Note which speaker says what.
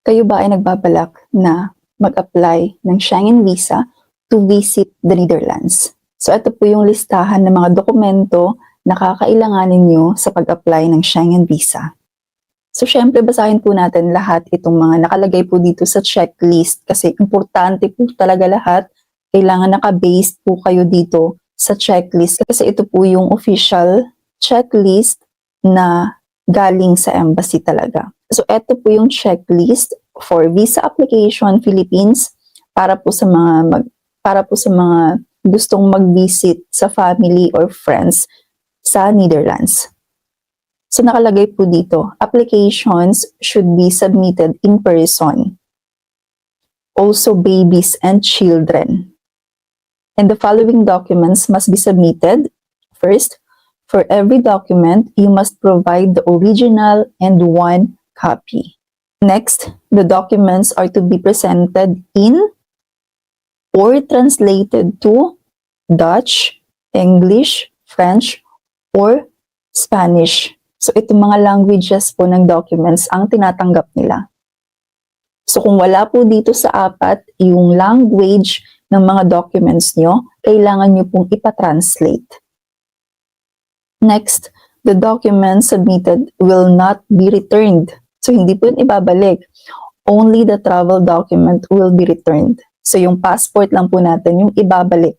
Speaker 1: Kayo ba ay nagbabalak na mag-apply ng Schengen Visa to visit the Netherlands? So ito po yung listahan ng mga dokumento na kakailanganin nyo sa pag-apply ng Schengen Visa. So syempre basahin po natin lahat itong mga nakalagay po dito sa checklist kasi importante po talaga lahat. Kailangan naka-based po kayo dito sa checklist kasi ito po yung official checklist na galing sa embassy talaga. So ito po yung checklist for visa application Philippines para po sa mga gustong mag-visit sa family or friends sa Netherlands. So nakalagay po dito, applications should be submitted in person. Also babies and children. And the following documents must be submitted. First, for every document, you must provide the original and one copy. Next, the documents are to be presented in or translated to Dutch, English, French, or Spanish. So, itong mga languages po ng documents ang tinatanggap nila. So, kung wala po dito sa apat, yung language ng mga documents nyo, kailangan nyo pong ipa-translate. Next, the documents submitted will not be returned. So, hindi po yun ibabalik. Only the travel document will be returned. So, yung passport lang po natin yung ibabalik.